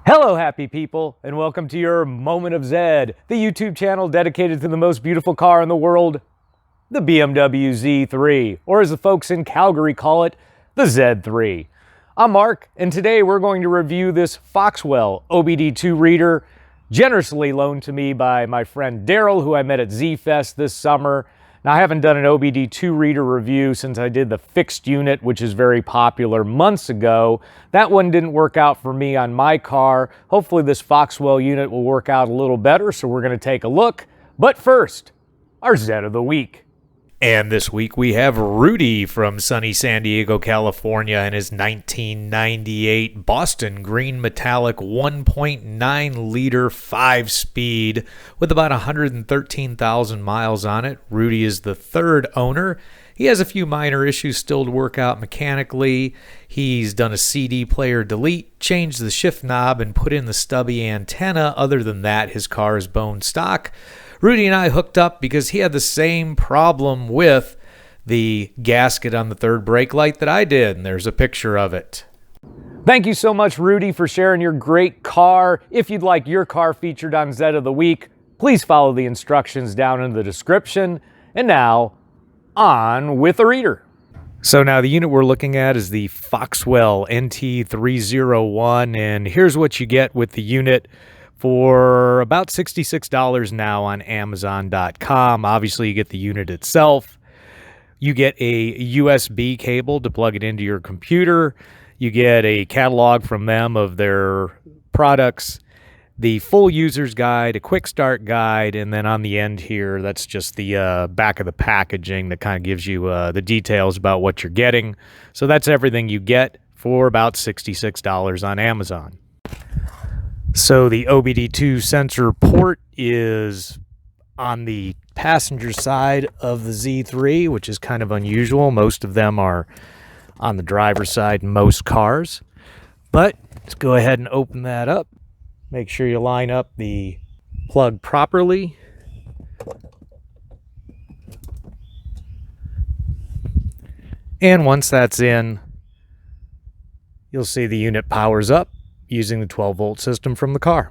Hello, happy people, and welcome to your Moment of Zed, the YouTube channel dedicated to the most beautiful car in the world, the BMW Z3, or as the folks in Calgary call it, the Z3. I'm Mark, and today we're going to review this Foxwell OBDII reader, generously loaned to me by my friend Daryl, who I met at Z-Fest this summer. Now, I haven't done an OBDII reader review since I did the fixed unit, which is very popular, months ago. That one didn't work out for me on my car. Hopefully this Foxwell unit will work out a little better, so we're going to take a look. But first, our Zed of the Week. And this week we have Rudy from sunny San Diego, California, in his 1998 Boston Green Metallic 1.9-liter 5-speed with about 113,000 miles on it. Rudy is the third owner. He has a few minor issues still to work out mechanically. He's done a CD player delete, changed the shift knob, and put in the stubby antenna. Other than that, his car is bone stock. Rudy and I hooked up because he had the same problem with the gasket on the third brake light that I did, and there's a picture of it. Thank you so much, Rudy, for sharing your great car. If you'd like your car featured on Zed of the Week, please follow the instructions down in the description. And now, on with the reader. So now the unit we're looking at is the Foxwell NT 301, and here's what you get with the unit for about $66 now on Amazon.com. Obviously, you get the unit itself. You get a USB cable to plug it into your computer. You get a catalog from them of their products, the full user's guide, a quick start guide, and then on the end here, that's just the back of the packaging that kind of gives you the details about what you're getting. So that's everything you get for about $66 on Amazon. So the OBDII sensor port is on the passenger side of the Z3, which is kind of unusual. Most of them are on the driver's side in most cars. But let's go ahead and open that up. Make sure you line up the plug properly. And once that's in, you'll see the unit powers up using the 12-volt system from the car.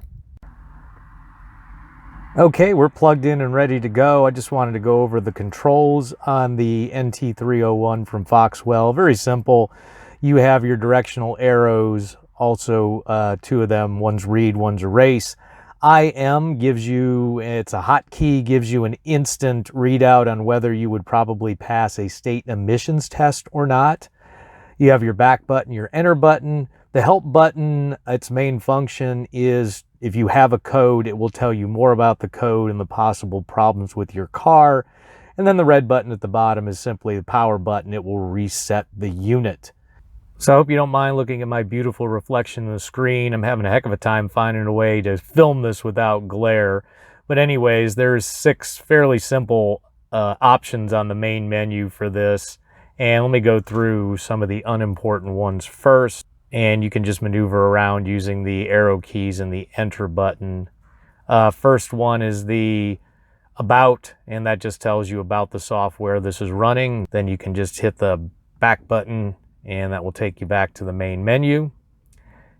Okay, we're plugged in and ready to go. I just wanted to go over the controls on the NT301 from Foxwell. Very simple. You have your directional arrows, also two of them. One's read, one's erase. IM gives you, it's a hotkey, gives you an instant readout on whether you would probably pass a state emissions test or not. You have your back button, your enter button. The help button, its main function is if you have a code, it will tell you more about the code and the possible problems with your car. And then the red button at the bottom is simply the power button. It will reset the unit. So I hope you don't mind looking at my beautiful reflection in the screen. I'm having a heck of a time finding a way to film this without glare. But anyways, there's 6 fairly simple options on the main menu for this. And let me go through some of the unimportant ones first. And you can just maneuver around using the arrow keys and the enter button. First one is the about, and that just tells you about the software this is running. Then you can just hit the back button and that will take you back to the main menu.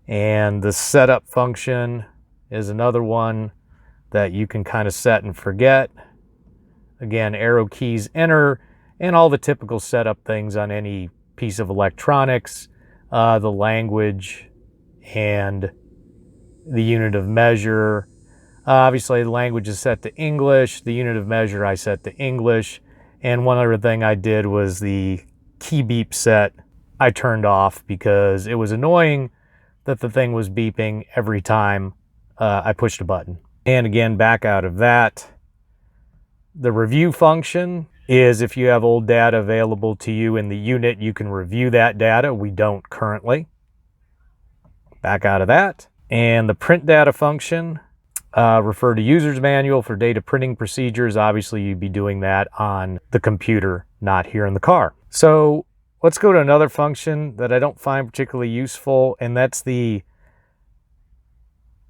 And the setup function is another one that you can kind of set and forget. Again, arrow keys, enter, and all the typical setup things on any piece of electronics. The language and the unit of measure. Obviously, the language is set to English. The unit of measure I set to English. And one other thing I did was the key beep set I turned off because it was annoying that the thing was beeping every time I pushed a button. And again, back out of that. The review function is if you have old data available to you in the unit, you can review that data. We don't currently. Back out of that. And the print data function, refer to user's manual for data printing procedures. Obviously, you'd be doing that on the computer, not here in the car. So let's go to another function that I don't find particularly useful, and that's the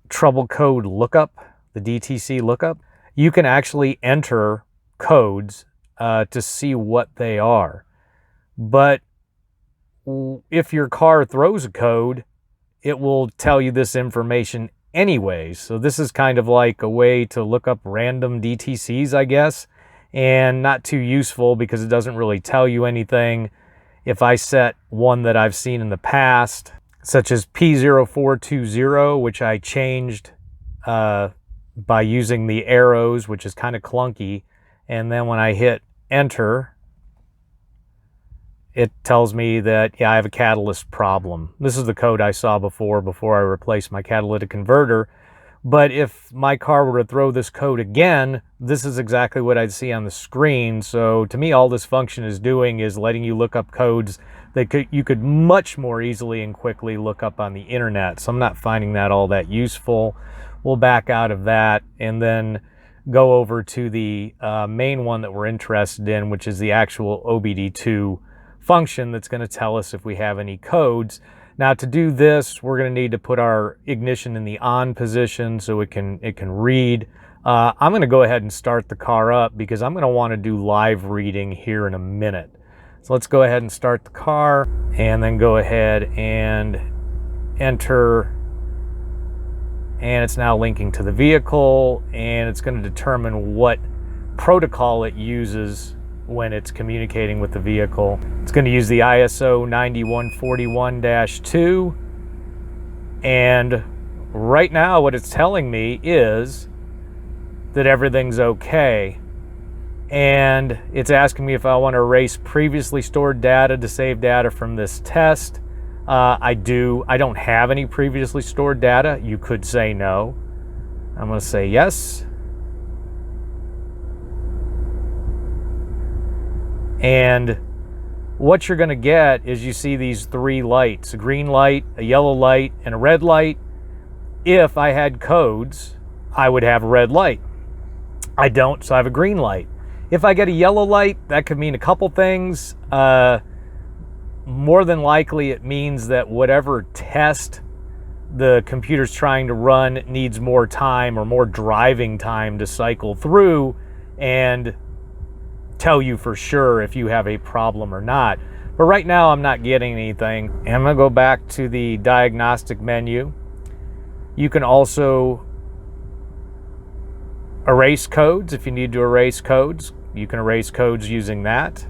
trouble code lookup, the DTC lookup. You can actually enter codes to see what they are. But if your car throws a code, it will tell you this information anyways. So this is kind of like a way to look up random DTCs, I guess, and not too useful because it doesn't really tell you anything. If I set one that I've seen in the past, such as P0420, which I changed by using the arrows, which is kind of clunky, and then when I hit enter, it tells me that, yeah, I have a catalyst problem. This is the code I saw before I replaced my catalytic converter. But if my car were to throw this code again, this is exactly what I'd see on the screen. So to me, all this function is doing is letting you look up codes that you could much more easily and quickly look up on the internet. So I'm not finding that all that useful. We'll back out of that and then go over to the main one that we're interested in, which is the actual OBDII function that's going to tell us if we have any codes. Now to do this, we're going to need to put our ignition in the on position so it can read. I'm going to go ahead and start the car up because I'm going to want to do live reading here in a minute. So let's go ahead and start the car and then go ahead and enter. And it's now linking to the vehicle, and it's going to determine what protocol it uses when it's communicating with the vehicle. It's going to use the ISO 9141-2. And right now what it's telling me is that everything's okay. And it's asking me if I want to erase previously stored data to save data from this test. I do. I don't have any previously stored data. You could say no. I'm going to say yes. And what you're going to get is you see these three lights, a green light, a yellow light, and a red light. If I had codes, I would have a red light. I don't, so I have a green light. If I get a yellow light, that could mean a couple things. More than likely, it means that whatever test the computer's trying to run needs more time or more driving time to cycle through and tell you for sure if you have a problem or not. But right now I'm not getting anything. And I'm going to go back to the diagnostic menu. You can also erase codes if you need to erase codes. You can erase codes using that.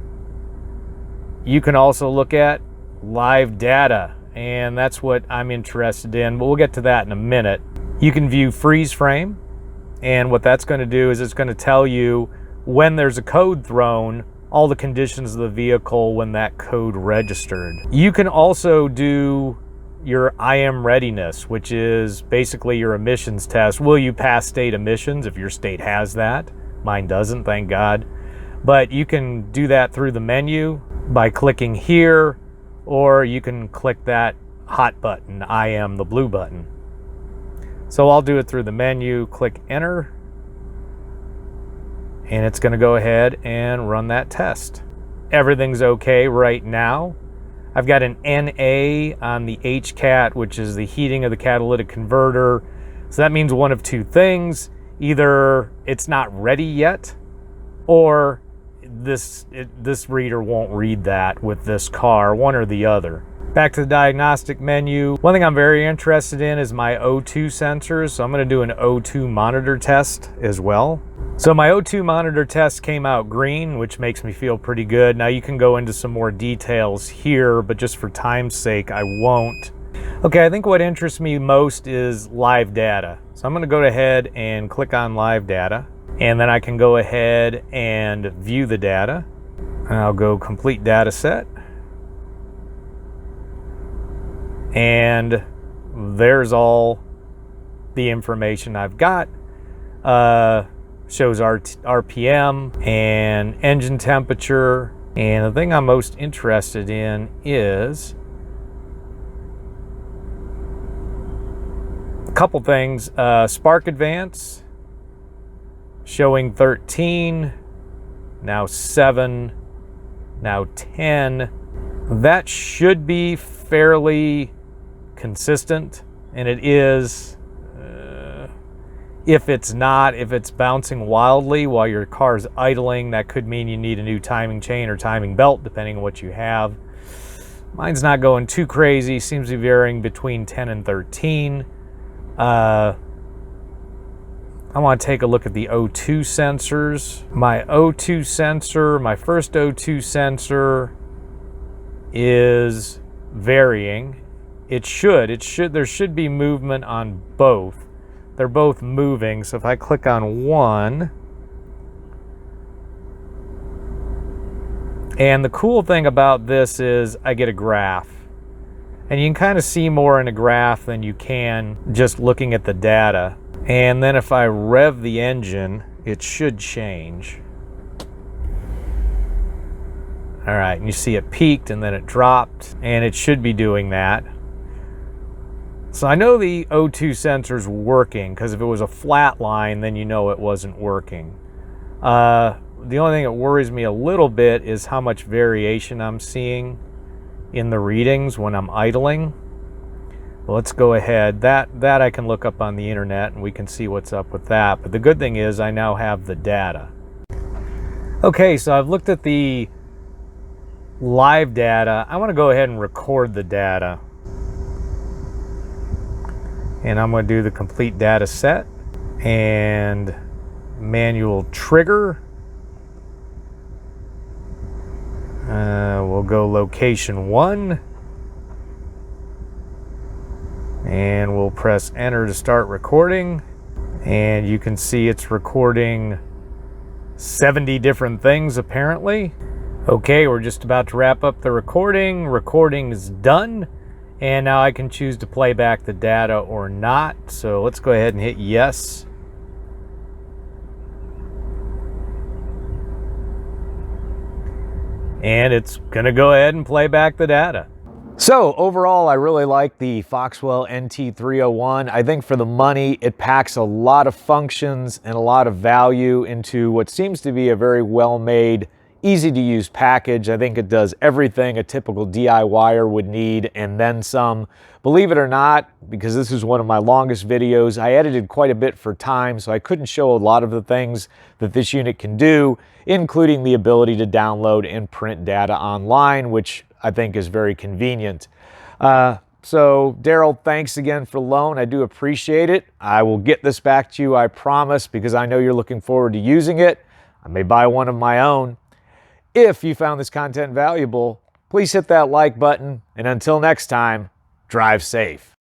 You can also look at live data, and that's what I'm interested in, but we'll get to that in a minute. You can view freeze frame, and what that's going to do is it's going to tell you when there's a code thrown, all the conditions of the vehicle when that code registered. You can also do your IM readiness, which is basically your emissions test. Will you pass state emissions if your state has that? Mine doesn't, thank God. But you can do that through the menu by clicking here, or you can click that hot button, IM, the blue button. So I'll do it through the menu, click enter, and it's going to go ahead and run that test. Everything's okay right now. I've got an NA on the HCAT, which is the heating of the catalytic converter. So that means one of two things. Either it's not ready yet, or this reader won't read that with this car, one or the other. Back to the diagnostic menu. One thing I'm very interested in is my O2 sensors. So I'm going to do an O2 monitor test as well. So my O2 monitor test came out green, which makes me feel pretty good. Now you can go into some more details here, but just for time's sake, I won't. Okay, I think what interests me most is live data. So I'm going to go ahead and click on live data, and then I can go ahead and view the data. And I'll go complete data set. And there's all the information I've got. Shows RPM and engine temperature. And the thing I'm most interested in is a couple things. Spark advance showing 13, now 7, now 10. That should be fairly consistent, and it is. If it's not, if it's bouncing wildly while your car's idling, that could mean you need a new timing chain or timing belt, depending on what you have. Mine's not going too crazy, seems to be varying between 10 and 13. I want to take a look at the O2 sensors. My O2 sensor, my first O2 sensor is varying. There should be movement on both. They're both moving, so if I click on one, and the cool thing about this is I get a graph. And you can kind of see more in a graph than you can just looking at the data. And then if I rev the engine, it should change. All right, and you see it peaked and then it dropped, and it should be doing that. So I know the O2 sensor's working, because if it was a flat line, then you know it wasn't working. The only thing that worries me a little bit is how much variation I'm seeing in the readings when I'm idling. Well, let's go ahead. That I can look up on the internet and we can see what's up with that. But the good thing is I now have the data. Okay, so I've looked at the live data. I want to go ahead and record the data. And I'm going to do the complete data set and manual trigger. We'll go location 1. And we'll press enter to start recording. And you can see it's recording 70 different things apparently. Okay, we're just about to wrap up the recording. Recording is done. And now I can choose to play back the data or not. So let's go ahead and hit yes. And it's going to go ahead and play back the data. So overall, I really like the Foxwell NT 301. I think for the money, it packs a lot of functions and a lot of value into what seems to be a very well-made, easy to use package. I think it does everything a typical DIYer would need and then some. Believe it or not, because this is one of my longest videos, I edited quite a bit for time, so I couldn't show a lot of the things that this unit can do, including the ability to download and print data online, which I think is very convenient. So Daryl, thanks again for the loan. I do appreciate it. I will get this back to you, I promise, because I know you're looking forward to using it. I may buy one of my own. If you found this content valuable, please hit that like button, and until next time, drive safe.